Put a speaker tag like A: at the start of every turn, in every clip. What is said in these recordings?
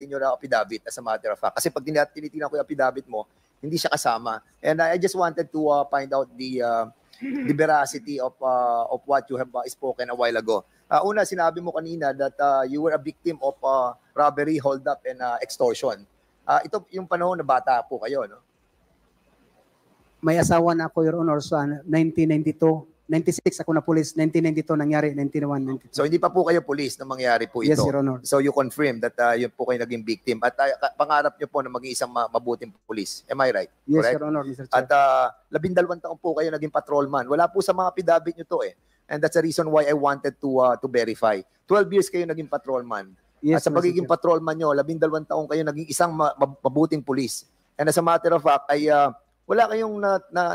A: in your affidavit as a matter of fact. Kasi pag tinitingnan ko yung affidavit mo, hindi siya kasama. And I just wanted to find out the veracity of what you have spoken a while ago. Una, sinabi mo kanina that you were a victim of robbery, hold-up, and extortion. Ito yung panahon na bata po kayo, no?
B: May asawa na ako, Your Honor, sa 1992. 96 ako na police, 1992 nangyari, 91, 92.
A: So hindi pa po kayo police na mangyari po ito?
B: Yes, Your Honor.
A: So you confirm that yun po kayo naging victim at pangarap nyo po na maging isang mabuting police. Am I right?
B: Yes,
A: correct?
B: Your Honor, Mr. Chair.
A: At 12 taon po kayo naging patrolman. Wala po sa mga affidavit nyo to eh. And that's the reason why I wanted to verify. 12 years kayo naging patrolman.
B: Yes,
A: at sa pagiging patrolman nyo, 12 taong kayo naging isang mabuting police. And as a matter of fact, ay wala kayong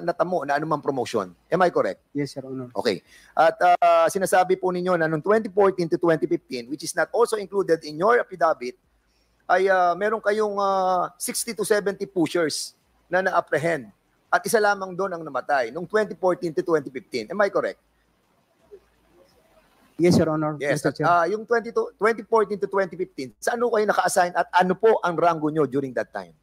A: natamo na anumang promotion. Am I correct?
B: Yes, Your Honor.
A: Okay. At sinasabi po ninyo na noong 2014 to 2015, which is not also included in your affidavit, ay meron kayong 60 to 70 pushers na na-apprehend. At isa lamang doon ang namatay noong 2014 to 2015. Am I correct?
B: Yes, Your Honor.
A: Yes.
B: Mr. Chair.
A: Yung 2014 to 2015, saan kayo naka-assign at ano po ang rango nyo during that time?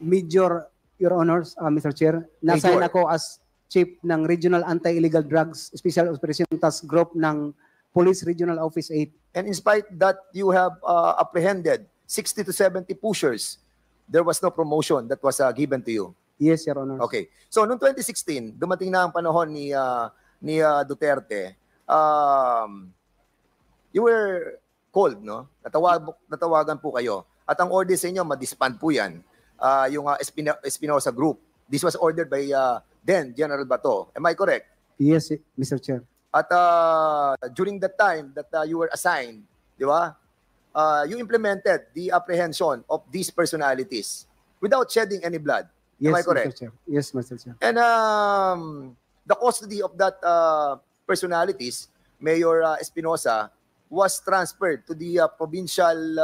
B: Major, Your Honors, Mr. Chair, nasign ako as Chief ng Regional Anti-Illegal Drugs Special Operation Task Group ng Police Regional Office 8.
A: And in spite that you have apprehended 60 to 70 pushers, there was no promotion that was given to you?
B: Yes, Your Honor.
A: Okay. So, noong 2016, dumating na ang panahon ni Duterte, you were called, no? Natawagan po kayo. At ang order sa inyo, ma-disband po yan. Yung Espinosa Group. This was ordered by then General Bato. Am I correct?
B: Yes, Mr. Chair.
A: At during that time that you were assigned, di ba? You implemented the apprehension of these personalities without shedding any blood.
B: Yes,
A: Am I correct?
B: Mr. Chair. Yes, Mr. Chair.
A: And the custody of that personalities, Mayor Espinosa, was transferred to the provincial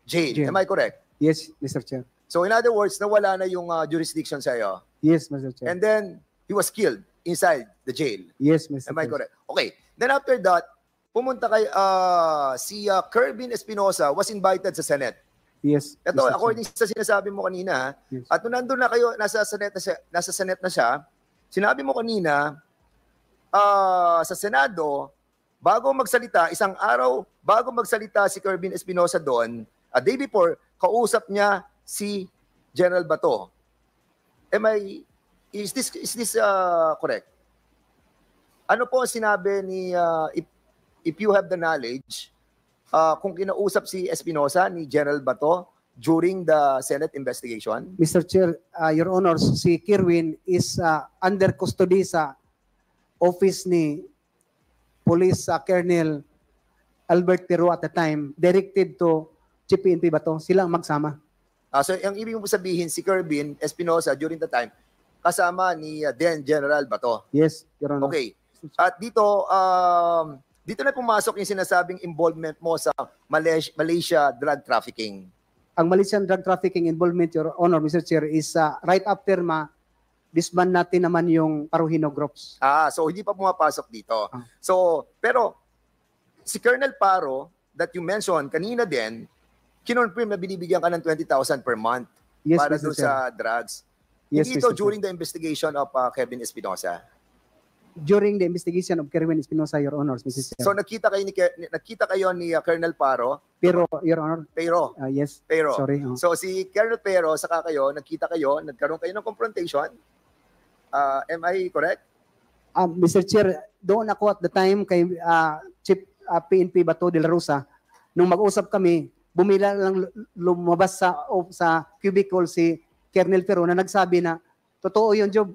A: jail. Am I correct?
B: Yes, Mr. Chair.
A: So in other words, nawala na yung jurisdiction sa iyo.
B: Yes, Mr. Chair.
A: And then he was killed inside the jail.
B: Yes, Mr.
A: Am I
B: Chair.
A: correct? Okay. Then after that, pumunta kay si Kerbin Espinosa was invited sa Senate.
B: Yes.
A: Ito,
B: Mr.
A: according
B: Chair.
A: sa sinasabi mo kanina,
B: Yes.
A: at nung nandun na kayo, nasa Senate na siya, sinabi mo kanina, sa Senado, bago magsalita, isang araw, bago magsalita si Kerbin Espinosa doon, a day before, kausap niya si General Bato. Is this correct? Ano po ang sinabi ni, if you have the knowledge, kung kinausap si Espinosa ni General Bato during the Senate investigation?
B: Mr. Chair, Your Honors, si Kerwin is under custody sa office ni Police Colonel Albert Pero at the time, directed to Chief PNP Bato. Sila ang magsama.
A: So, ang ibig mo sabihin, si Kerbin Espinosa during the time, kasama ni then General Bato.
B: Yes, Your Honor.
A: Okay. At dito na pumasok yung sinasabing involvement mo sa Malaysia drug trafficking.
B: Ang Malaysian drug trafficking involvement, Your Honor, Mr. Chair, is right after disband natin naman yung Paruhino groups.
A: So hindi pa pumapasok dito. So, pero si Colonel Paro that you mentioned kanina din, kinonfirm na binibigyan ka ng 20,000 per month para doon sa drugs.
B: Yes,
A: Hindi ito
B: Mr.
A: during the investigation of Kevin Espinosa.
B: During the investigation of Kerwin Espinosa, Your Honors, Mr. Chair.
A: So nakita kayo ni Colonel Paro?
B: Pero, Your Honor.
A: Pero.
B: Yes.
A: Pero.
B: Sorry.
A: So si Colonel Pero, saka kayo, nagkaroon kayo ng confrontation. Am I correct?
B: Mr. Chair, doon ako at the time kay Chief PNP Bato de la Rosa, nung mag-usap kami, bumila lang lumabas sa cubicle si Colonel Pero na nagsabi na, totoo yun, Job.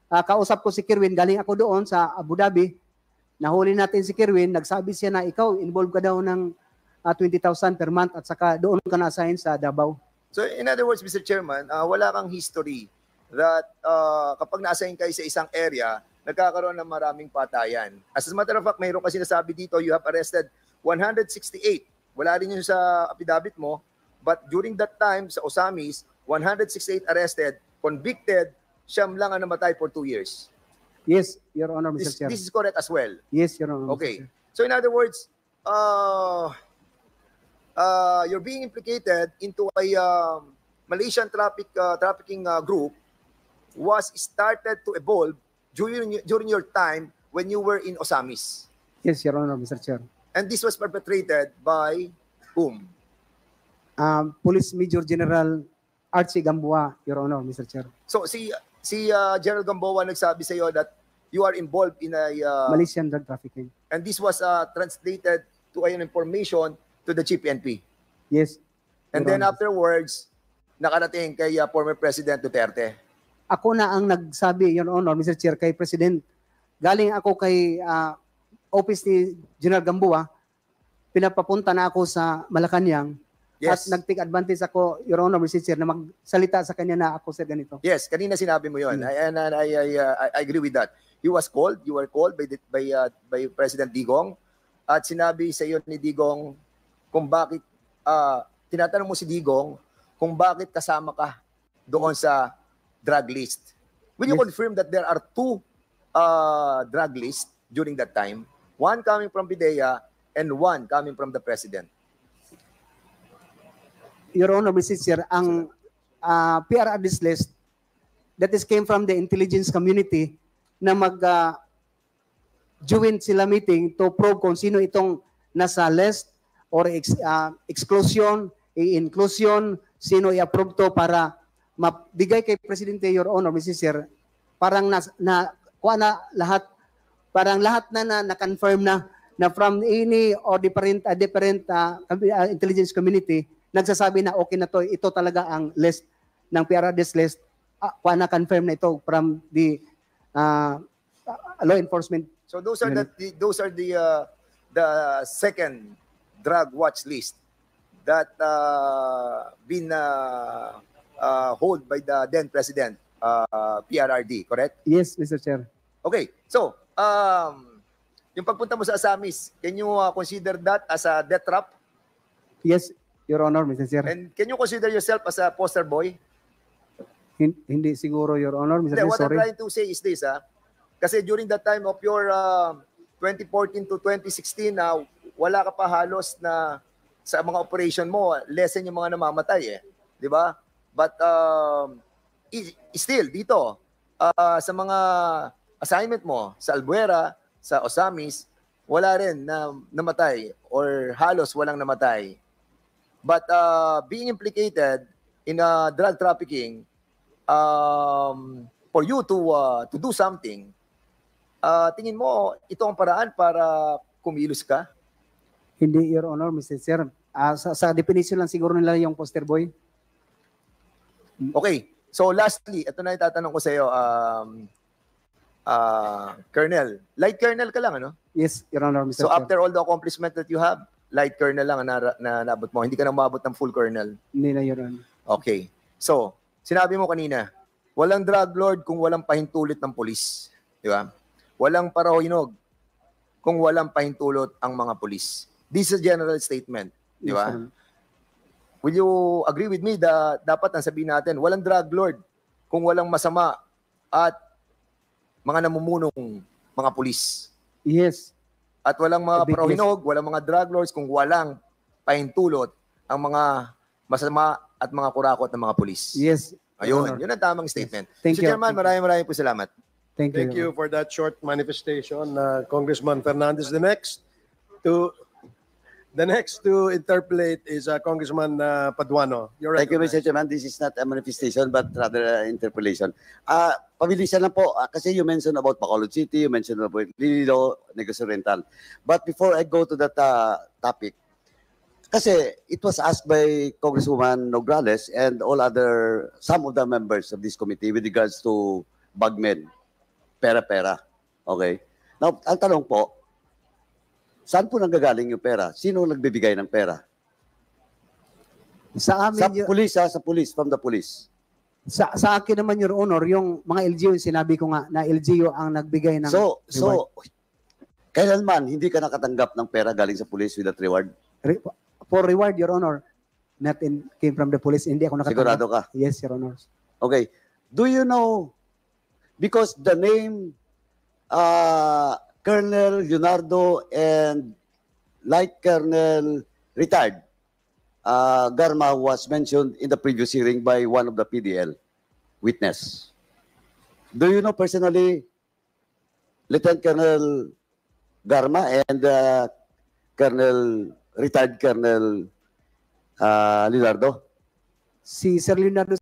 B: Kausap ko si Kerwin, galing ako doon sa Abu Dhabi, nahuli natin si Kerwin, nagsabi siya na ikaw, involved ka daw ng 20,000 per month at saka doon ka na-assign sa Davao.
A: So in other words, Mr. Chairman, wala kang history that kapag na-assign kayo sa isang area, nagkakaroon ng maraming patayan. As a matter of fact, mayroon kasi nasabi dito, you have arrested 168. Wala rin yun sa affidavit mo, but during that time, sa Osamis, 168 arrested, convicted, siyam lang ang namatay for 2 years.
B: Yes, Your Honor, Mr. Chair.
A: This is correct as well.
B: Yes, Your Honor.
A: Okay. So in other words, you're being implicated into a Malaysian trafficking group was started to evolve during your time when you were in Osamis.
B: Yes, Your Honor, Mr. Chair.
A: And this was perpetrated by whom?
B: Police Major General Archie Gamboa, Your Honor, Mr. Chair.
A: So si General Gamboa nagsabi sa iyo that you are involved in a
B: Malaysian drug trafficking.
A: and this was translated to an information to the Chief PNP.
B: Yes.
A: And
B: Your
A: then
B: Honor.
A: afterwards, nakarating kay former President Duterte.
B: Ako na ang nagsabi, Your Honor, Mr. Chair, kay President. Galing ako kay office ni General Gamboa, pinapapunta na ako sa Malacanang.
A: Yes.
B: At nag-take advantage ako, Your Honor, Mr. Chair, na magsalita sa kanya na ako sir ganito.
A: Yes, kanina sinabi mo 'yon. I agree with that. You were called by President Digong at sinabi sa iyo ni Digong kung bakit tinatanong mo si Digong kung bakit kasama ka doon sa drug list. Will you
B: Yes.
A: confirm that there are two drug lists during that time? One coming from Pidea and one coming from the President.
B: Your Honor, Mr. Chair, ang PRRD's list that is came from the intelligence community na join sila meeting to probe kung sino itong nasa list or exclusion, inclusion, sino i-approve to para mabigay kay Presidente, Your Honor, Mr. Chair, parang kuha na lahat, parang lahat na confirm na from any or different intelligence community, nagsasabi na okay na to, ito talaga ang list ng PRRD's list, kuha na confirm na ito from the law enforcement.
A: So those are the second drug watch list that been hold by the then President PRRD, correct?
B: Yes, Mr. Chair.
A: Okay, so yung pagpunta mo sa Asamis, can you consider that as a death trap?
B: Yes, Your Honor, Mr. Chair.
A: And can you consider yourself as a poster boy?
B: Hindi siguro, Your Honor, Mr.
A: Hindi,
B: Chair,
A: what I'm
B: sorry.
A: trying to say is this, kasi during that time of your 2014 to 2016, wala ka pa halos na sa mga operation mo, lessen yung mga namamatay di ba? But still, dito, sa mga assignment mo, sa Albuera, sa Osamis, wala rin na namatay or halos walang namatay. But being implicated in drug trafficking, for you to do something, tingin mo ito ang paraan para kumilos ka?
B: Hindi, Your Honor, Mr. Chair. Sa definition lang siguro nila yung poster boy.
A: Okay. So lastly, ito na itatanong ko sa iyo, Colonel. Light Colonel ka lang, ano?
B: Yes, Your Honor, Mr.
A: So
B: Chair.
A: after all the accomplishment that you have, light Colonel lang na nabot mo. Hindi ka na umabot ng full Colonel.
B: Hindi na, Your Honor.
A: Okay. So, sinabi mo kanina, walang drug lord kung walang pahintulit ng polis. Di ba? Walang parahinog kung walang pahintulot ang mga polis. This is a general statement. Di
B: Yes,
A: ba?
B: Your Honor.
A: Will you agree with me na dapat ang sabihin natin, walang drug lord kung walang masama at mga namumunong mga polis.
B: Yes.
A: At walang mga
B: A big
A: parahinog, walang mga drug lords kung walang pahintulot ang mga masama at mga kurakot ng mga polis.
B: Yes. Your
A: Ayun,
B: Honor.
A: yun ang tamang statement.
B: Thank
A: Mr.
B: you.
A: Chairman, maraming po salamat.
B: Thank you.
C: Thank you for that short manifestation, Congressman Fernandez. The next to interpolate is Congressman Paduano. You're
D: Thank you,
C: recognized.
D: Mr. Chairman. This is not a manifestation, but rather interpolation. Pabilisan lang po, kasi you mentioned about Bacolod City, you mentioned about Lilo, Negros Oriental. But before I go to that topic, kasi it was asked by Congresswoman Nograles and some of the members of this committee with regards to bagmen, pera-pera. Okay? Now, ang tanong po, saan po nanggagaling yung pera? Sino nagbibigay ng pera?
B: Sa
D: Sa
B: amin,
D: police, from the police.
B: sa akin naman, Your Honor, yung mga LGU, yung sinabi ko nga, na LGU ang nagbigay ng reward.
D: So, kailanman hindi ka nakatanggap ng pera galing sa police with that reward?
B: For reward, Your Honor, came from the police, hindi ako nakatanggap.
D: Sigurado ka?
B: Yes, Your Honor.
D: Okay. Do you know, because the name Colonel Leonardo and Light Colonel retired, Garma was mentioned in the previous hearing by one of the PDL witness. Do you know personally Lieutenant Colonel Garma and retired Colonel Leonardo?
B: Si Sir Leonardo,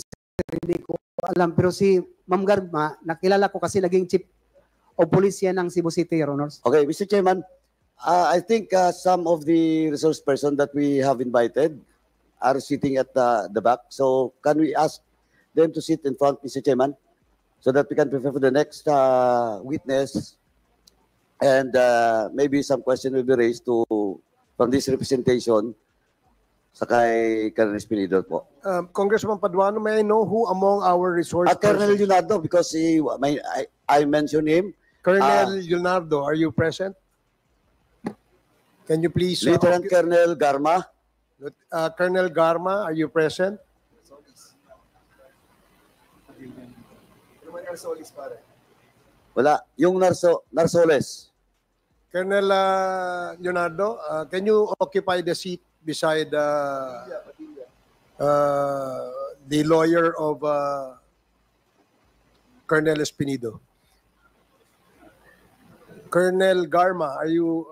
B: hindi ko alam. Pero si Ma'am Garma, nakilala ko kasi naging chief o pulisya ng Cebu City, Your Honors.
D: Okay, Mr. Chairman, I think some of the resource person that we have invited are sitting at the back. So can we ask them to sit in front, Mr. Chairman, so that we can prepare for the next witness, and maybe some question will be raised from this representation sa kay Colonel Espinido po.
C: Congressman Paduano, may I know who among our resource
D: Colonel
C: persons?
D: Leonardo, because I mentioned him.
C: Colonel Leonardo, are you present? Can you please...
D: Lieutenant Colonel Garma.
C: Colonel Garma, are you present?
D: Wala. Yung Narsoles.
C: Colonel Leonardo, can you occupy the seat beside the lawyer of Colonel Espinido? Colonel Garma, are you